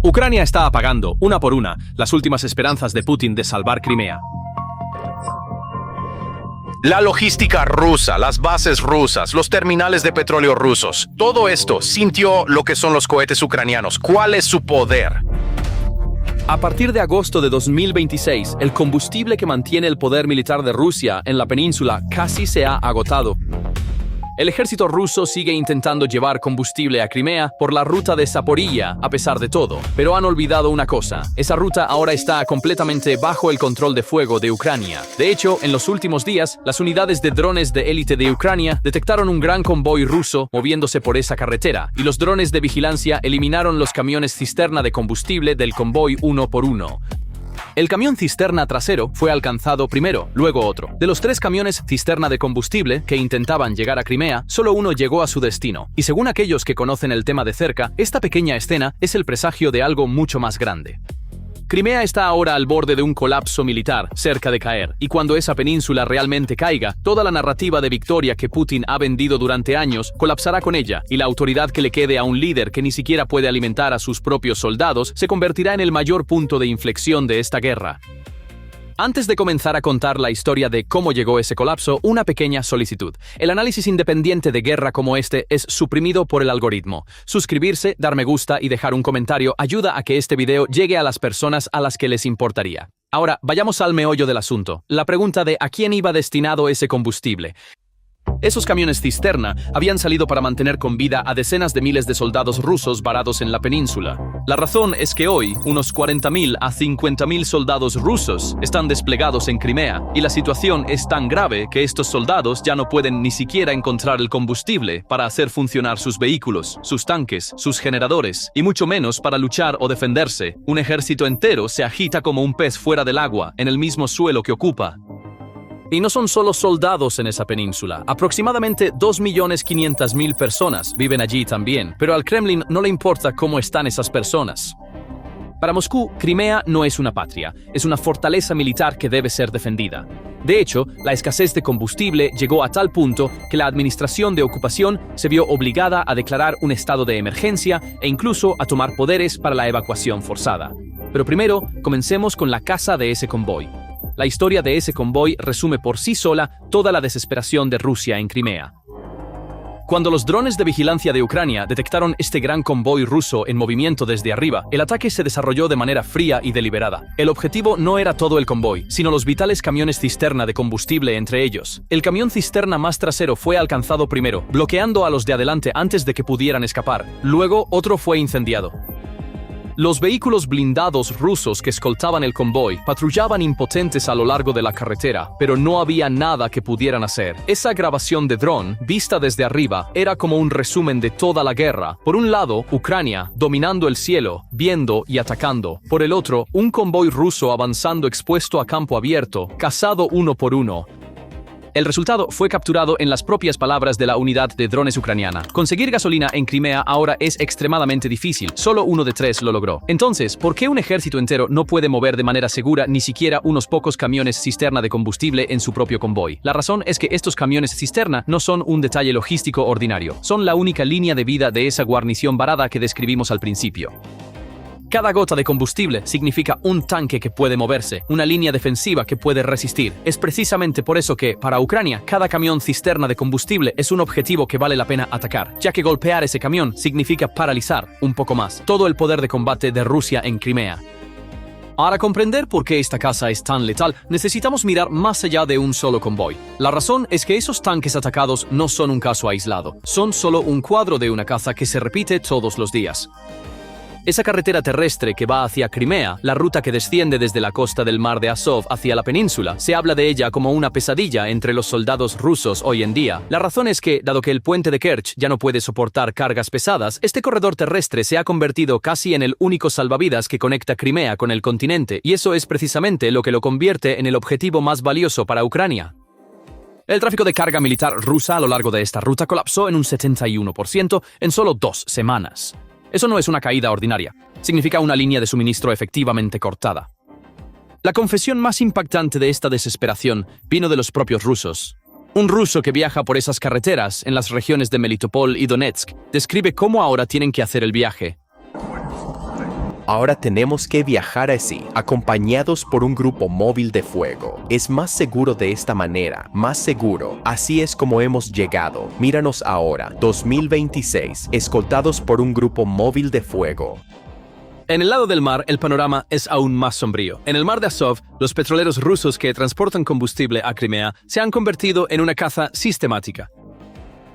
Ucrania está apagando, una por una, las últimas esperanzas de Putin de salvar Crimea. La logística rusa, las bases rusas, los terminales de petróleo rusos, todo esto sintió lo que son los cohetes ucranianos. ¿Cuál es su poder? A partir de agosto de 2026, el combustible que mantiene el poder militar de Rusia en la península casi se ha agotado. El ejército ruso sigue intentando llevar combustible a Crimea por la ruta de Zaporilla, a pesar de todo. Pero han olvidado una cosa: esa ruta ahora está completamente bajo el control de fuego de Ucrania. De hecho, en los últimos días, las unidades de drones de élite de Ucrania detectaron un gran convoy ruso moviéndose por esa carretera, y los drones de vigilancia eliminaron los camiones cisterna de combustible del convoy uno por uno. El camión cisterna trasero fue alcanzado primero, luego otro. De los 3 camiones cisterna de combustible que intentaban llegar a Crimea, solo uno llegó a su destino. Y según aquellos que conocen el tema de cerca, esta pequeña escena es el presagio de algo mucho más grande. Crimea está ahora al borde de un colapso militar, cerca de caer, y cuando esa península realmente caiga, toda la narrativa de victoria que Putin ha vendido durante años colapsará con ella, y la autoridad que le quede a un líder que ni siquiera puede alimentar a sus propios soldados se convertirá en el mayor punto de inflexión de esta guerra. Antes de comenzar a contar la historia de cómo llegó ese colapso, una pequeña solicitud. El análisis independiente de guerra como este es suprimido por el algoritmo. Suscribirse, dar me gusta y dejar un comentario ayuda a que este video llegue a las personas a las que les importaría. Ahora, vayamos al meollo del asunto. La pregunta de ¿a quién iba destinado ese combustible? Esos camiones cisterna habían salido para mantener con vida a decenas de miles de soldados rusos varados en la península. La razón es que hoy, unos 40.000 a 50.000 soldados rusos están desplegados en Crimea, y la situación es tan grave que estos soldados ya no pueden ni siquiera encontrar el combustible para hacer funcionar sus vehículos, sus tanques, sus generadores, y mucho menos para luchar o defenderse. Un ejército entero se agita como un pez fuera del agua, en el mismo suelo que ocupa. Y no son solo soldados en esa península. Aproximadamente 2.500.000 personas viven allí también, pero al Kremlin no le importa cómo están esas personas. Para Moscú, Crimea no es una patria, es una fortaleza militar que debe ser defendida. De hecho, la escasez de combustible llegó a tal punto que la administración de ocupación se vio obligada a declarar un estado de emergencia e incluso a tomar poderes para la evacuación forzada. Pero primero, comencemos con la caza de ese convoy. La historia de ese convoy resume por sí sola toda la desesperación de Rusia en Crimea. Cuando los drones de vigilancia de Ucrania detectaron este gran convoy ruso en movimiento desde arriba, el ataque se desarrolló de manera fría y deliberada. El objetivo no era todo el convoy, sino los vitales camiones cisterna de combustible entre ellos. El camión cisterna más trasero fue alcanzado primero, bloqueando a los de adelante antes de que pudieran escapar. Luego, otro fue incendiado. Los vehículos blindados rusos que escoltaban el convoy patrullaban impotentes a lo largo de la carretera, pero no había nada que pudieran hacer. Esa grabación de dron, vista desde arriba, era como un resumen de toda la guerra. Por un lado, Ucrania, dominando el cielo, viendo y atacando. Por el otro, un convoy ruso avanzando expuesto a campo abierto, cazado uno por uno. El resultado fue capturado en las propias palabras de la unidad de drones ucraniana. Conseguir gasolina en Crimea ahora es extremadamente difícil, solo 1 de 3 lo logró. Entonces, ¿por qué un ejército entero no puede mover de manera segura ni siquiera unos pocos camiones cisterna de combustible en su propio convoy? La razón es que estos camiones cisterna no son un detalle logístico ordinario, son la única línea de vida de esa guarnición varada que describimos al principio. Cada gota de combustible significa un tanque que puede moverse, una línea defensiva que puede resistir. Es precisamente por eso que, para Ucrania, cada camión cisterna de combustible es un objetivo que vale la pena atacar, ya que golpear ese camión significa paralizar, un poco más, todo el poder de combate de Rusia en Crimea. Para comprender por qué esta caza es tan letal, necesitamos mirar más allá de un solo convoy. La razón es que esos tanques atacados no son un caso aislado, son solo un cuadro de una caza que se repite todos los días. Esa carretera terrestre que va hacia Crimea, la ruta que desciende desde la costa del mar de Azov hacia la península, se habla de ella como una pesadilla entre los soldados rusos hoy en día. La razón es que, dado que el puente de Kerch ya no puede soportar cargas pesadas, este corredor terrestre se ha convertido casi en el único salvavidas que conecta Crimea con el continente, y eso es precisamente lo que lo convierte en el objetivo más valioso para Ucrania. El tráfico de carga militar rusa a lo largo de esta ruta colapsó en un 71% en solo 2 semanas. Eso no es una caída ordinaria, significa una línea de suministro efectivamente cortada. La confesión más impactante de esta desesperación vino de los propios rusos. Un ruso que viaja por esas carreteras en las regiones de Melitopol y Donetsk describe cómo ahora tienen que hacer el viaje. Ahora tenemos que viajar así, acompañados por un grupo móvil de fuego. Es más seguro de esta manera, más seguro. Así es como hemos llegado. Míranos ahora, 2026, escoltados por un grupo móvil de fuego. En el lado del mar, el panorama es aún más sombrío. En el mar de Azov, los petroleros rusos que transportan combustible a Crimea se han convertido en una caza sistemática.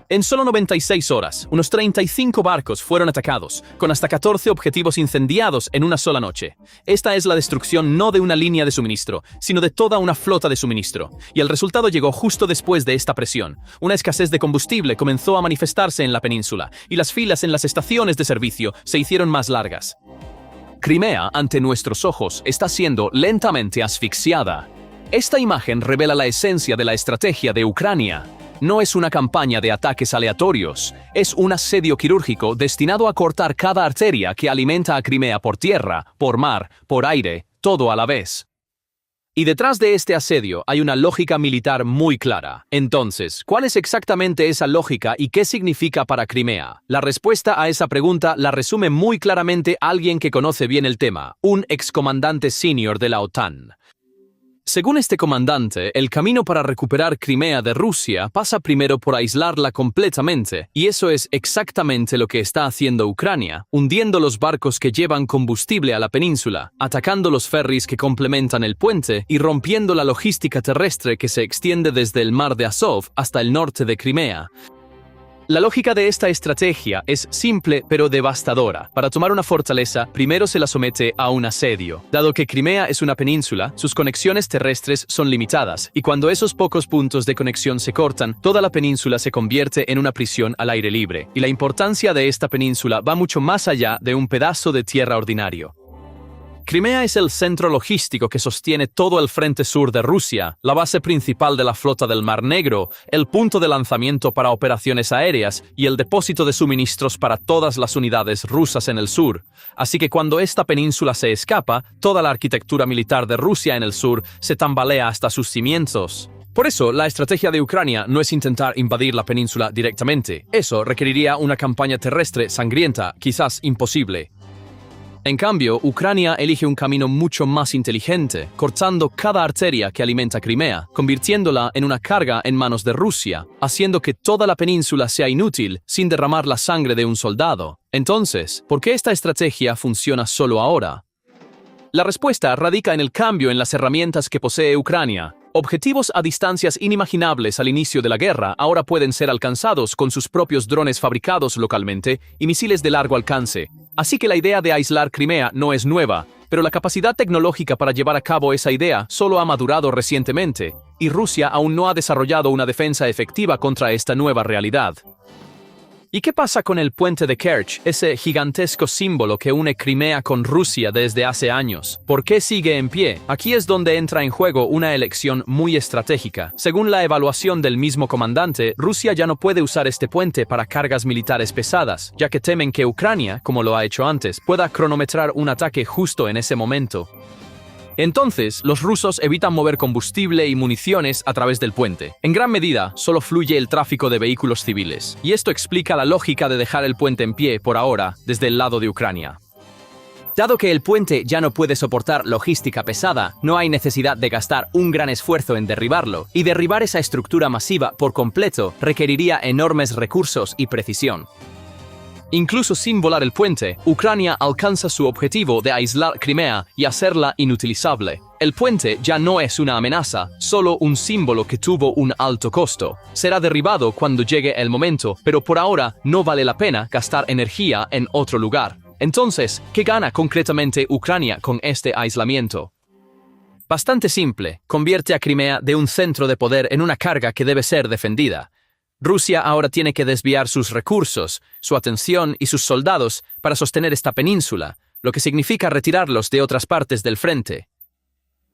En solo 96 horas, unos 35 barcos fueron atacados, con hasta 14 objetivos incendiados en una sola noche. Esta es la destrucción no de una línea de suministro, sino de toda una flota de suministro. Y el resultado llegó justo después de esta presión. Una escasez de combustible comenzó a manifestarse en la península, y las filas en las estaciones de servicio se hicieron más largas. Crimea, ante nuestros ojos, está siendo lentamente asfixiada. Esta imagen revela la esencia de la estrategia de Ucrania. No es una campaña de ataques aleatorios, es un asedio quirúrgico destinado a cortar cada arteria que alimenta a Crimea por tierra, por mar, por aire, todo a la vez. Y detrás de este asedio hay una lógica militar muy clara. Entonces, ¿cuál es exactamente esa lógica y qué significa para Crimea? La respuesta a esa pregunta la resume muy claramente alguien que conoce bien el tema, un excomandante senior de la OTAN. Según este comandante, el camino para recuperar Crimea de Rusia pasa primero por aislarla completamente, y eso es exactamente lo que está haciendo Ucrania, hundiendo los barcos que llevan combustible a la península, atacando los ferries que complementan el puente y rompiendo la logística terrestre que se extiende desde el mar de Azov hasta el norte de Crimea. La lógica de esta estrategia es simple pero devastadora. Para tomar una fortaleza, primero se la somete a un asedio. Dado que Crimea es una península, sus conexiones terrestres son limitadas, y cuando esos pocos puntos de conexión se cortan, toda la península se convierte en una prisión al aire libre. Y la importancia de esta península va mucho más allá de un pedazo de tierra ordinario. Crimea es el centro logístico que sostiene todo el frente sur de Rusia, la base principal de la flota del Mar Negro, el punto de lanzamiento para operaciones aéreas y el depósito de suministros para todas las unidades rusas en el sur. Así que cuando esta península se escapa, toda la arquitectura militar de Rusia en el sur se tambalea hasta sus cimientos. Por eso, la estrategia de Ucrania no es intentar invadir la península directamente. Eso requeriría una campaña terrestre sangrienta, quizás imposible. En cambio, Ucrania elige un camino mucho más inteligente, cortando cada arteria que alimenta Crimea, convirtiéndola en una carga en manos de Rusia, haciendo que toda la península sea inútil sin derramar la sangre de un soldado. Entonces, ¿por qué esta estrategia funciona solo ahora? La respuesta radica en el cambio en las herramientas que posee Ucrania. Objetivos a distancias inimaginables al inicio de la guerra ahora pueden ser alcanzados con sus propios drones fabricados localmente y misiles de largo alcance. Así que la idea de aislar Crimea no es nueva, pero la capacidad tecnológica para llevar a cabo esa idea solo ha madurado recientemente, y Rusia aún no ha desarrollado una defensa efectiva contra esta nueva realidad. ¿Y qué pasa con el puente de Kerch, ese gigantesco símbolo que une Crimea con Rusia desde hace años? ¿Por qué sigue en pie? Aquí es donde entra en juego una elección muy estratégica. Según la evaluación del mismo comandante, Rusia ya no puede usar este puente para cargas militares pesadas, ya que temen que Ucrania, como lo ha hecho antes, pueda cronometrar un ataque justo en ese momento. Entonces, los rusos evitan mover combustible y municiones a través del puente. En gran medida, solo fluye el tráfico de vehículos civiles. Y esto explica la lógica de dejar el puente en pie, por ahora, desde el lado de Ucrania. Dado que el puente ya no puede soportar logística pesada, no hay necesidad de gastar un gran esfuerzo en derribarlo, y derribar esa estructura masiva por completo requeriría enormes recursos y precisión. Incluso sin volar el puente, Ucrania alcanza su objetivo de aislar Crimea y hacerla inutilizable. El puente ya no es una amenaza, solo un símbolo que tuvo un alto costo. Será derribado cuando llegue el momento, pero por ahora no vale la pena gastar energía en otro lugar. Entonces, ¿qué gana concretamente Ucrania con este aislamiento? Bastante simple, convierte a Crimea de un centro de poder en una carga que debe ser defendida. Rusia ahora tiene que desviar sus recursos, su atención y sus soldados para sostener esta península, lo que significa retirarlos de otras partes del frente.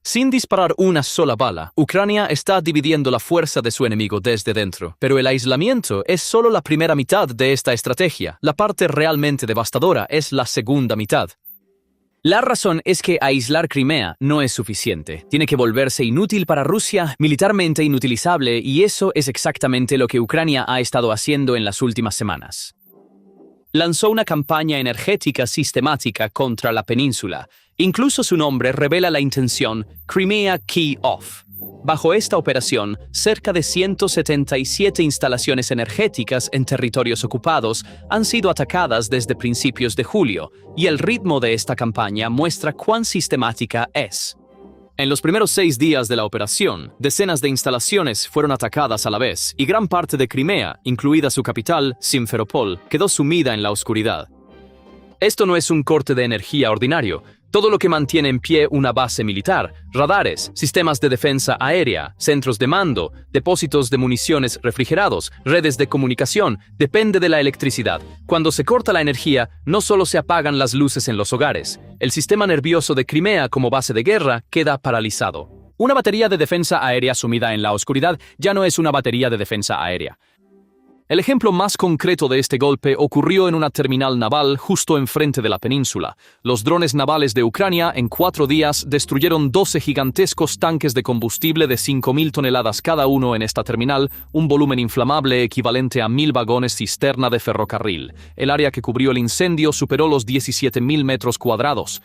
Sin disparar una sola bala, Ucrania está dividiendo la fuerza de su enemigo desde dentro. Pero el aislamiento es solo la primera mitad de esta estrategia. La parte realmente devastadora es la segunda mitad. La razón es que aislar Crimea no es suficiente. Tiene que volverse inútil para Rusia, militarmente inutilizable, y eso es exactamente lo que Ucrania ha estado haciendo en las últimas semanas. lanzó una campaña energética sistemática contra la península. Incluso su nombre revela la intención Crimea Key Off. Bajo esta operación, cerca de 177 instalaciones energéticas en territorios ocupados han sido atacadas desde principios de julio, y el ritmo de esta campaña muestra cuán sistemática es. En los primeros 6 días de la operación, decenas de instalaciones fueron atacadas a la vez, y gran parte de Crimea, incluida su capital, Simferopol, quedó sumida en la oscuridad. Esto no es un corte de energía ordinario. Todo lo que mantiene en pie una base militar, radares, sistemas de defensa aérea, centros de mando, depósitos de municiones refrigerados, redes de comunicación, depende de la electricidad. Cuando se corta la energía, no solo se apagan las luces en los hogares. El sistema nervioso de Crimea como base de guerra queda paralizado. Una batería de defensa aérea sumida en la oscuridad ya no es una batería de defensa aérea. El ejemplo más concreto de este golpe ocurrió en una terminal naval justo enfrente de la península. Los drones navales de Ucrania en 4 días destruyeron 12 gigantescos tanques de combustible de 5.000 toneladas cada uno en esta terminal, un volumen inflamable equivalente a 1.000 vagones cisterna de ferrocarril. El área que cubrió el incendio superó los 17.000 metros cuadrados.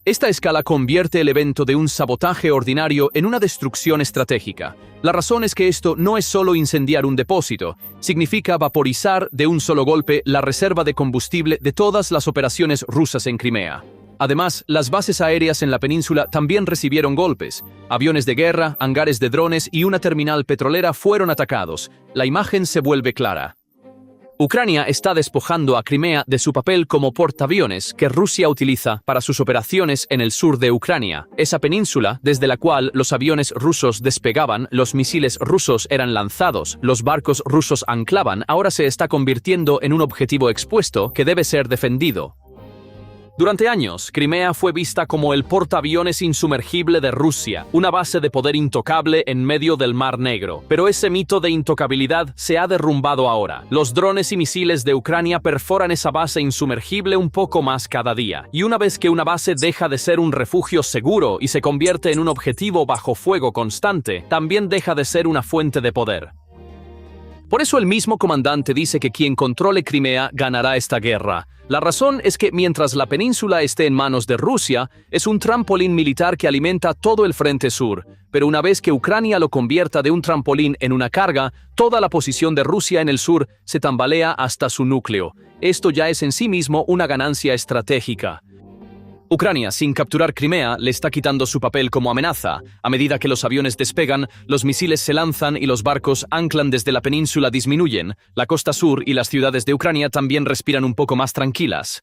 Esta escala convierte el evento de un sabotaje ordinario en una destrucción estratégica. La razón es que esto no es solo incendiar un depósito, significa vaporizar de un solo golpe la reserva de combustible de todas las operaciones rusas en Crimea. Además, las bases aéreas en la península también recibieron golpes. Aviones de guerra, hangares de drones y una terminal petrolera fueron atacados. La imagen se vuelve clara. Ucrania está despojando a Crimea de su papel como portaaviones que Rusia utiliza para sus operaciones en el sur de Ucrania. Esa península, desde la cual los aviones rusos despegaban, los misiles rusos eran lanzados, los barcos rusos anclaban, ahora se está convirtiendo en un objetivo expuesto que debe ser defendido. Durante años, Crimea fue vista como el portaaviones insumergible de Rusia, una base de poder intocable en medio del Mar Negro. Pero ese mito de intocabilidad se ha derrumbado ahora. Los drones y misiles de Ucrania perforan esa base insumergible un poco más cada día. Y una vez que una base deja de ser un refugio seguro y se convierte en un objetivo bajo fuego constante, también deja de ser una fuente de poder. Por eso el mismo comandante dice que quien controle Crimea ganará esta guerra. La razón es que mientras la península esté en manos de Rusia, es un trampolín militar que alimenta todo el frente sur. Pero una vez que Ucrania lo convierta de un trampolín en una carga, toda la posición de Rusia en el sur se tambalea hasta su núcleo. Esto ya es en sí mismo una ganancia estratégica. Ucrania, sin capturar Crimea, le está quitando su papel como amenaza. A medida que los aviones despegan, los misiles se lanzan y los barcos anclan desde la península disminuyen. La costa sur y las ciudades de Ucrania también respiran un poco más tranquilas.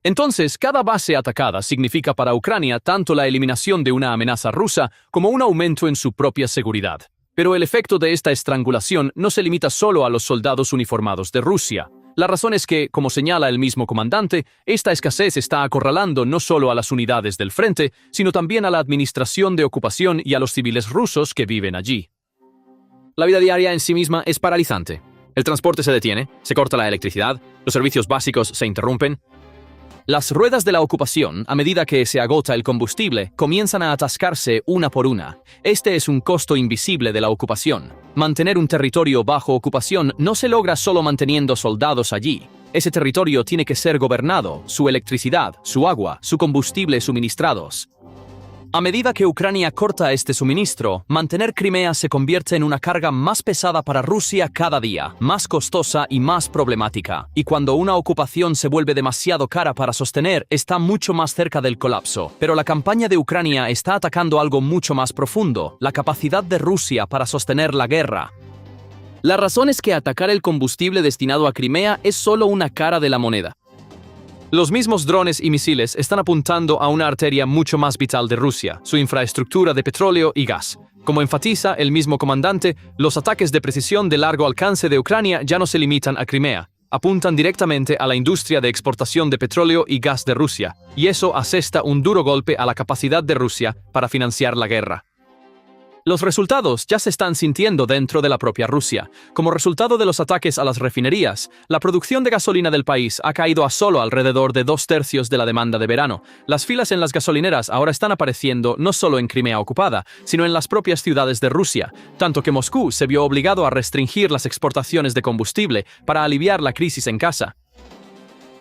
Entonces, cada base atacada significa para Ucrania tanto la eliminación de una amenaza rusa como un aumento en su propia seguridad. Pero el efecto de esta estrangulación no se limita solo a los soldados uniformados de Rusia. La razón es que, como señala el mismo comandante, esta escasez está acorralando no solo a las unidades del frente, sino también a la administración de ocupación y a los civiles rusos que viven allí. La vida diaria en sí misma es paralizante. El transporte se detiene, se corta la electricidad, los servicios básicos se interrumpen. Las ruedas de la ocupación, a medida que se agota el combustible, comienzan a atascarse una por una. Este es un costo invisible de la ocupación. Mantener un territorio bajo ocupación no se logra solo manteniendo soldados allí. Ese territorio tiene que ser gobernado, su electricidad, su agua, su combustible suministrados. A medida que Ucrania corta este suministro, mantener Crimea se convierte en una carga más pesada para Rusia cada día, más costosa y más problemática. Y cuando una ocupación se vuelve demasiado cara para sostener, está mucho más cerca del colapso. Pero la campaña de Ucrania está atacando algo mucho más profundo, la capacidad de Rusia para sostener la guerra. La razón es que atacar el combustible destinado a Crimea es solo una cara de la moneda. Los mismos drones y misiles están apuntando a una arteria mucho más vital de Rusia, su infraestructura de petróleo y gas. Como enfatiza el mismo comandante, los ataques de precisión de largo alcance de Ucrania ya no se limitan a Crimea. Apuntan directamente a la industria de exportación de petróleo y gas de Rusia, y eso asesta un duro golpe a la capacidad de Rusia para financiar la guerra. Los resultados ya se están sintiendo dentro de la propia Rusia. Como resultado de los ataques a las refinerías, la producción de gasolina del país ha caído a solo alrededor de 2/3 de la demanda de verano. Las filas en las gasolineras ahora están apareciendo no solo en Crimea ocupada, sino en las propias ciudades de Rusia, tanto que Moscú se vio obligado a restringir las exportaciones de combustible para aliviar la crisis en casa.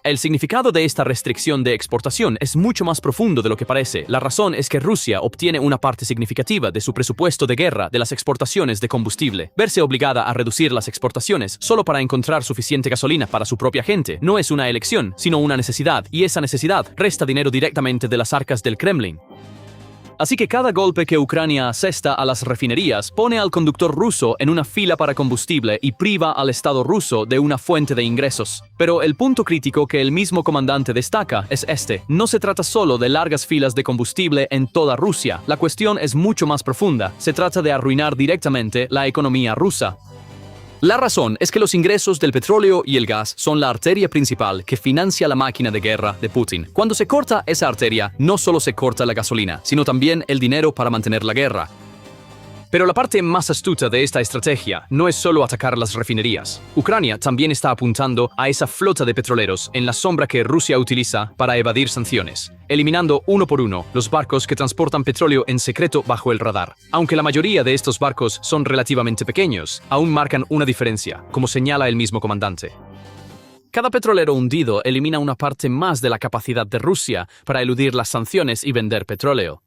El significado de esta restricción de exportación es mucho más profundo de lo que parece. La razón es que Rusia obtiene una parte significativa de su presupuesto de guerra de las exportaciones de combustible. Verse obligada a reducir las exportaciones solo para encontrar suficiente gasolina para su propia gente no es una elección, sino una necesidad, y esa necesidad resta dinero directamente de las arcas del Kremlin. Así que cada golpe que Ucrania asesta a las refinerías pone al conductor ruso en una fila para combustible y priva al Estado ruso de una fuente de ingresos. Pero el punto crítico que el mismo comandante destaca es este. No se trata solo de largas filas de combustible en toda Rusia. La cuestión es mucho más profunda. Se trata de arruinar directamente la economía rusa. La razón es que los ingresos del petróleo y el gas son la arteria principal que financia la máquina de guerra de Putin. Cuando se corta esa arteria, no solo se corta la gasolina, sino también el dinero para mantener la guerra. Pero la parte más astuta de esta estrategia no es solo atacar las refinerías. Ucrania también está apuntando a esa flota de petroleros en la sombra que Rusia utiliza para evadir sanciones, eliminando uno por uno los barcos que transportan petróleo en secreto bajo el radar. Aunque la mayoría de estos barcos son relativamente pequeños, aún marcan una diferencia, como señala el mismo comandante. Cada petrolero hundido elimina una parte más de la capacidad de Rusia para eludir las sanciones y vender petróleo.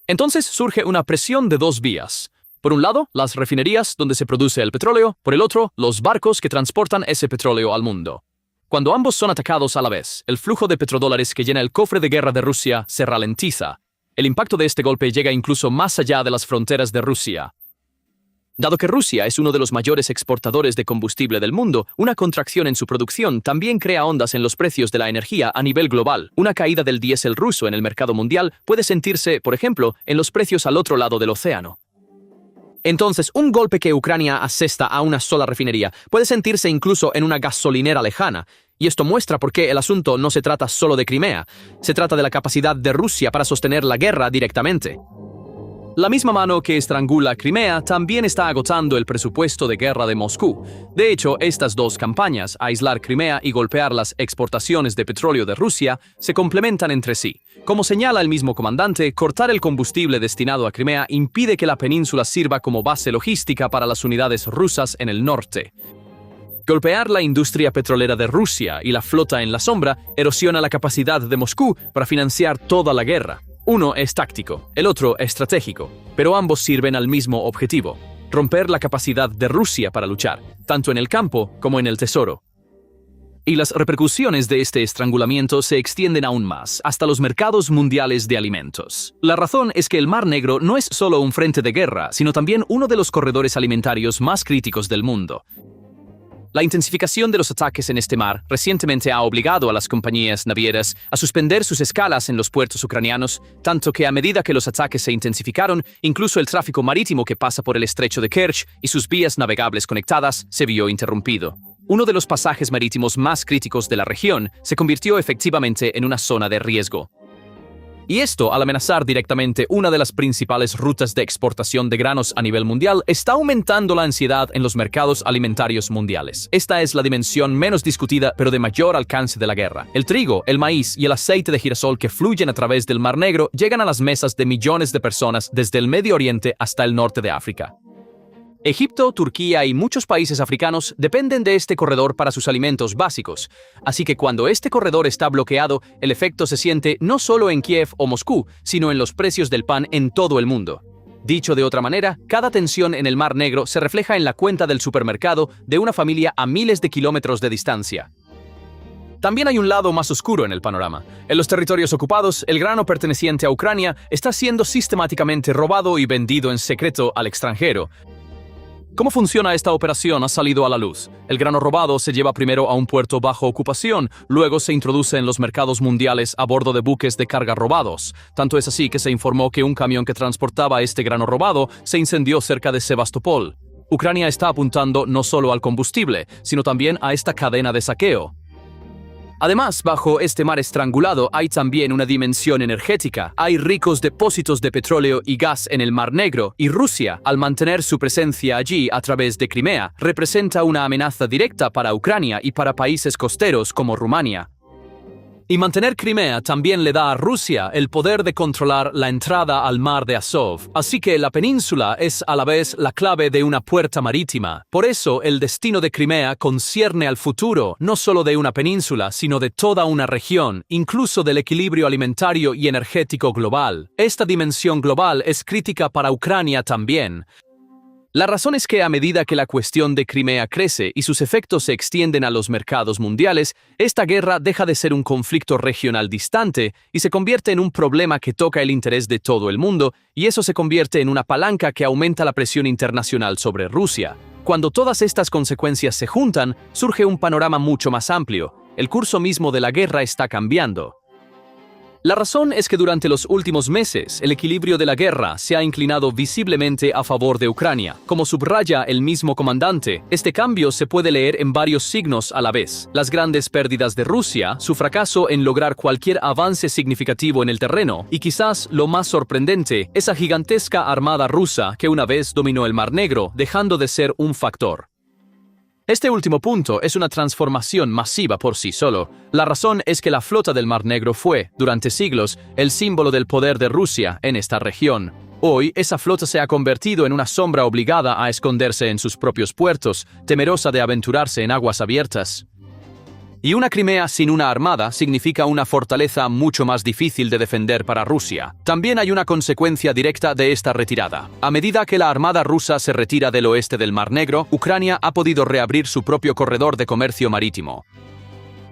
Entonces surge una presión de dos vías. Por un lado, las refinerías donde se produce el petróleo, por el otro, los barcos que transportan ese petróleo al mundo. Cuando ambos son atacados a la vez, el flujo de petrodólares que llena el cofre de guerra de Rusia se ralentiza. El impacto de este golpe llega incluso más allá de las fronteras de Rusia. Dado que Rusia es uno de los mayores exportadores de combustible del mundo, una contracción en su producción también crea ondas en los precios de la energía a nivel global. Una caída del diésel ruso en el mercado mundial puede sentirse, por ejemplo, en los precios al otro lado del océano. Entonces, un golpe que Ucrania asesta a una sola refinería puede sentirse incluso en una gasolinera lejana. Y esto muestra por qué el asunto no se trata solo de Crimea. Se trata de la capacidad de Rusia para sostener la guerra directamente. La misma mano que estrangula Crimea también está agotando el presupuesto de guerra de Moscú. De hecho, estas dos campañas, aislar Crimea y golpear las exportaciones de petróleo de Rusia, se complementan entre sí. Como señala el mismo comandante, cortar el combustible destinado a Crimea impide que la península sirva como base logística para las unidades rusas en el norte. Golpear la industria petrolera de Rusia y la flota en la sombra erosiona la capacidad de Moscú para financiar toda la guerra. Uno es táctico, el otro estratégico, pero ambos sirven al mismo objetivo: romper la capacidad de Rusia para luchar, tanto en el campo como en el tesoro. Y las repercusiones de este estrangulamiento se extienden aún más, hasta los mercados mundiales de alimentos. La razón es que el Mar Negro no es solo un frente de guerra, sino también uno de los corredores alimentarios más críticos del mundo. La intensificación de los ataques en este mar recientemente ha obligado a las compañías navieras a suspender sus escalas en los puertos ucranianos, tanto que a medida que los ataques se intensificaron, incluso el tráfico marítimo que pasa por el estrecho de Kerch y sus vías navegables conectadas se vio interrumpido. Uno de los pasajes marítimos más críticos de la región se convirtió efectivamente en una zona de riesgo. Y esto, al amenazar directamente una de las principales rutas de exportación de granos a nivel mundial, está aumentando la ansiedad en los mercados alimentarios mundiales. Esta es la dimensión menos discutida, pero de mayor alcance de la guerra. El trigo, el maíz y el aceite de girasol que fluyen a través del Mar Negro llegan a las mesas de millones de personas desde el Medio Oriente hasta el norte de África. Egipto, Turquía y muchos países africanos dependen de este corredor para sus alimentos básicos, así que cuando este corredor está bloqueado, el efecto se siente no solo en Kiev o Moscú, sino en los precios del pan en todo el mundo. Dicho de otra manera, cada tensión en el Mar Negro se refleja en la cuenta del supermercado de una familia a miles de kilómetros de distancia. También hay un lado más oscuro en el panorama. En los territorios ocupados, el grano perteneciente a Ucrania está siendo sistemáticamente robado y vendido en secreto al extranjero. ¿Cómo funciona esta operación ha salido a la luz? El grano robado se lleva primero a un puerto bajo ocupación, luego se introduce en los mercados mundiales a bordo de buques de carga robados. Tanto es así que se informó que un camión que transportaba este grano robado se incendió cerca de Sebastopol. Ucrania está apuntando no solo al combustible, sino también a esta cadena de saqueo. Además, bajo este mar estrangulado hay también una dimensión energética. Hay ricos depósitos de petróleo y gas en el Mar Negro, y Rusia, al mantener su presencia allí a través de Crimea, representa una amenaza directa para Ucrania y para países costeros como Rumania. Y mantener Crimea también le da a Rusia el poder de controlar la entrada al mar de Azov. Así que la península es a la vez la clave de una puerta marítima. Por eso el destino de Crimea concierne al futuro, no solo de una península, sino de toda una región, incluso del equilibrio alimentario y energético global. Esta dimensión global es crítica para Ucrania también. La razón es que a medida que la cuestión de Crimea crece y sus efectos se extienden a los mercados mundiales, esta guerra deja de ser un conflicto regional distante y se convierte en un problema que toca el interés de todo el mundo, y eso se convierte en una palanca que aumenta la presión internacional sobre Rusia. Cuando todas estas consecuencias se juntan, surge un panorama mucho más amplio. El curso mismo de la guerra está cambiando. La razón es que durante los últimos meses, el equilibrio de la guerra se ha inclinado visiblemente a favor de Ucrania. Como subraya el mismo comandante, este cambio se puede leer en varios signos a la vez. Las grandes pérdidas de Rusia, su fracaso en lograr cualquier avance significativo en el terreno, y quizás lo más sorprendente, esa gigantesca armada rusa que una vez dominó el Mar Negro, dejando de ser un factor. Este último punto es una transformación masiva por sí solo. La razón es que la flota del Mar Negro fue, durante siglos, el símbolo del poder de Rusia en esta región. Hoy, esa flota se ha convertido en una sombra obligada a esconderse en sus propios puertos, temerosa de aventurarse en aguas abiertas. Y una Crimea sin una armada significa una fortaleza mucho más difícil de defender para Rusia. También hay una consecuencia directa de esta retirada. A medida que la armada rusa se retira del oeste del Mar Negro, Ucrania ha podido reabrir su propio corredor de comercio marítimo.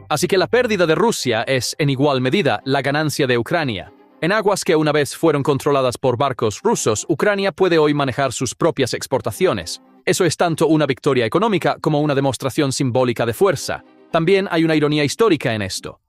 Así que la pérdida de Rusia es, en igual medida, la ganancia de Ucrania. En aguas que una vez fueron controladas por barcos rusos, Ucrania puede hoy manejar sus propias exportaciones. Eso es tanto una victoria económica como una demostración simbólica de fuerza. También hay una ironía histórica en esto.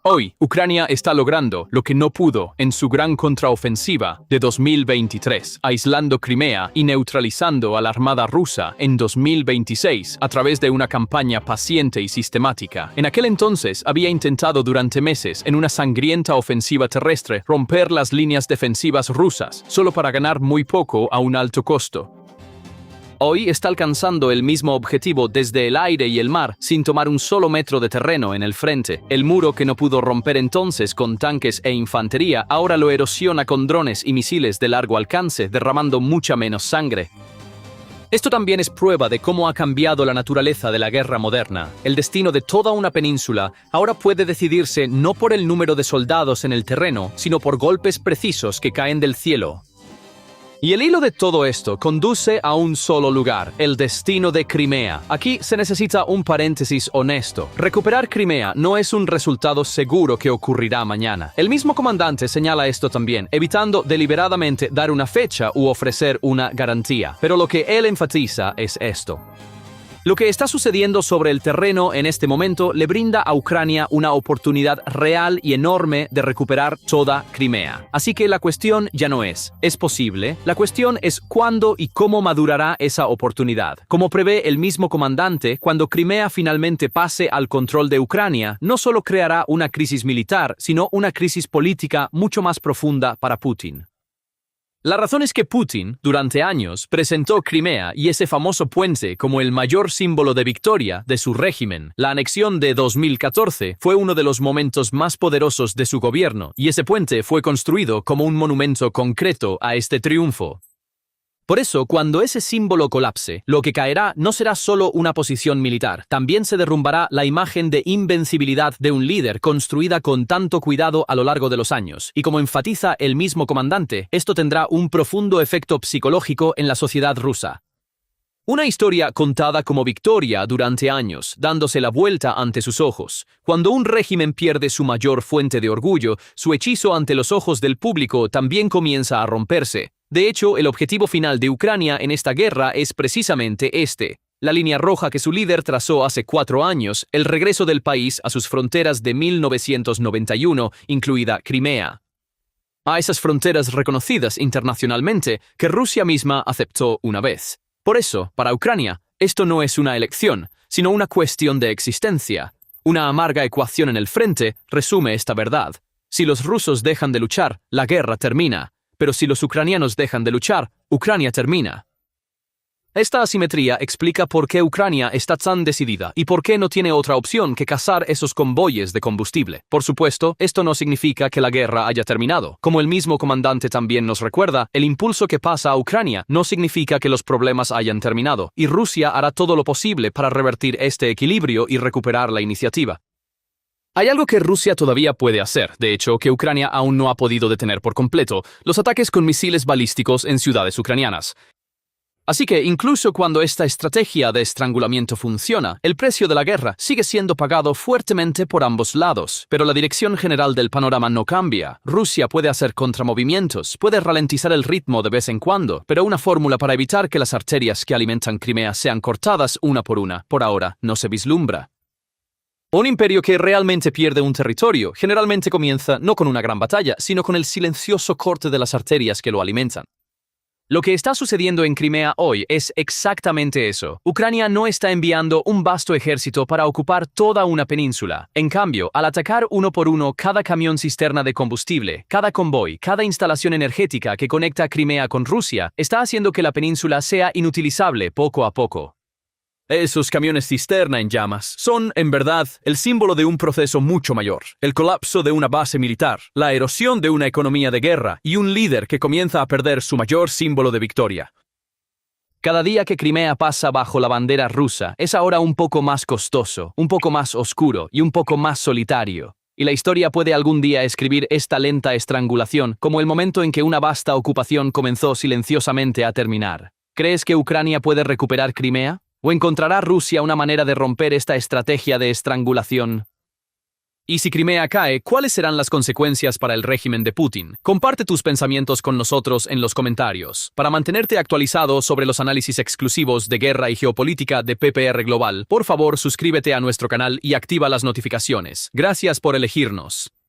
Hoy, Ucrania está logrando lo que no pudo en su gran contraofensiva de 2023, aislando Crimea y neutralizando a la armada rusa en 2026 a través de una campaña paciente y sistemática. En aquel entonces había intentado durante meses, en una sangrienta ofensiva terrestre, romper las líneas defensivas rusas, solo para ganar muy poco a un alto costo. Hoy está alcanzando el mismo objetivo desde el aire y el mar, sin tomar un solo metro de terreno en el frente. El muro que no pudo romper entonces con tanques e infantería, ahora lo erosiona con drones y misiles de largo alcance, derramando mucha menos sangre. Esto también es prueba de cómo ha cambiado la naturaleza de la guerra moderna. El destino de toda una península ahora puede decidirse no por el número de soldados en el terreno, sino por golpes precisos que caen del cielo. Y el hilo de todo esto conduce a un solo lugar, el destino de Crimea. Aquí se necesita un paréntesis honesto. Recuperar Crimea no es un resultado seguro que ocurrirá mañana. El mismo comandante señala esto también, evitando deliberadamente dar una fecha u ofrecer una garantía. Pero lo que él enfatiza es esto. Lo que está sucediendo sobre el terreno en este momento le brinda a Ucrania una oportunidad real y enorme de recuperar toda Crimea. Así que la cuestión ya no ¿es posible? La cuestión es cuándo y cómo madurará esa oportunidad. Como prevé el mismo comandante, cuando Crimea finalmente pase al control de Ucrania, no solo creará una crisis militar, sino una crisis política mucho más profunda para Putin. La razón es que Putin, durante años, presentó Crimea y ese famoso puente como el mayor símbolo de victoria de su régimen. La anexión de 2014 fue uno de los momentos más poderosos de su gobierno, y ese puente fue construido como un monumento concreto a este triunfo. Por eso, cuando ese símbolo colapse, lo que caerá no será solo una posición militar, también se derrumbará la imagen de invencibilidad de un líder construida con tanto cuidado a lo largo de los años. Y como enfatiza el mismo comandante, esto tendrá un profundo efecto psicológico en la sociedad rusa. Una historia contada como victoria durante años, dándose la vuelta ante sus ojos. Cuando un régimen pierde su mayor fuente de orgullo, su hechizo ante los ojos del público también comienza a romperse. De hecho, el objetivo final de Ucrania en esta guerra es precisamente este. La línea roja que su líder trazó hace 4 años, el regreso del país a sus fronteras de 1991, incluida Crimea. A esas fronteras reconocidas internacionalmente que Rusia misma aceptó una vez. Por eso, para Ucrania, esto no es una elección, sino una cuestión de existencia. Una amarga ecuación en el frente resume esta verdad. Si los rusos dejan de luchar, la guerra termina. Pero si los ucranianos dejan de luchar, Ucrania termina. Esta asimetría explica por qué Ucrania está tan decidida y por qué no tiene otra opción que cazar esos convoyes de combustible. Por supuesto, esto no significa que la guerra haya terminado. Como el mismo comandante también nos recuerda, el impulso que pasa a Ucrania no significa que los problemas hayan terminado, y Rusia hará todo lo posible para revertir este equilibrio y recuperar la iniciativa. Hay algo que Rusia todavía puede hacer, de hecho, que Ucrania aún no ha podido detener por completo: los ataques con misiles balísticos en ciudades ucranianas. Así que, incluso cuando esta estrategia de estrangulamiento funciona, el precio de la guerra sigue siendo pagado fuertemente por ambos lados. Pero la dirección general del panorama no cambia. Rusia puede hacer contramovimientos, puede ralentizar el ritmo de vez en cuando, pero una fórmula para evitar que las arterias que alimentan Crimea sean cortadas una, por ahora, no se vislumbra. Un imperio que realmente pierde un territorio generalmente comienza no con una gran batalla, sino con el silencioso corte de las arterias que lo alimentan. Lo que está sucediendo en Crimea hoy es exactamente eso. Ucrania no está enviando un vasto ejército para ocupar toda una península. En cambio, al atacar uno por uno cada camión cisterna de combustible, cada convoy, cada instalación energética que conecta Crimea con Rusia, está haciendo que la península sea inutilizable poco a poco. Esos camiones cisterna en llamas son, en verdad, el símbolo de un proceso mucho mayor: el colapso de una base militar, la erosión de una economía de guerra y un líder que comienza a perder su mayor símbolo de victoria. Cada día que Crimea pasa bajo la bandera rusa es ahora un poco más costoso, un poco más oscuro y un poco más solitario. Y la historia puede algún día escribir esta lenta estrangulación como el momento en que una vasta ocupación comenzó silenciosamente a terminar. ¿Crees que Ucrania puede recuperar Crimea? ¿O encontrará Rusia una manera de romper esta estrategia de estrangulación? Y si Crimea cae, ¿cuáles serán las consecuencias para el régimen de Putin? Comparte tus pensamientos con nosotros en los comentarios. Para mantenerte actualizado sobre los análisis exclusivos de guerra y geopolítica de PPR Global, por favor suscríbete a nuestro canal y activa las notificaciones. Gracias por elegirnos.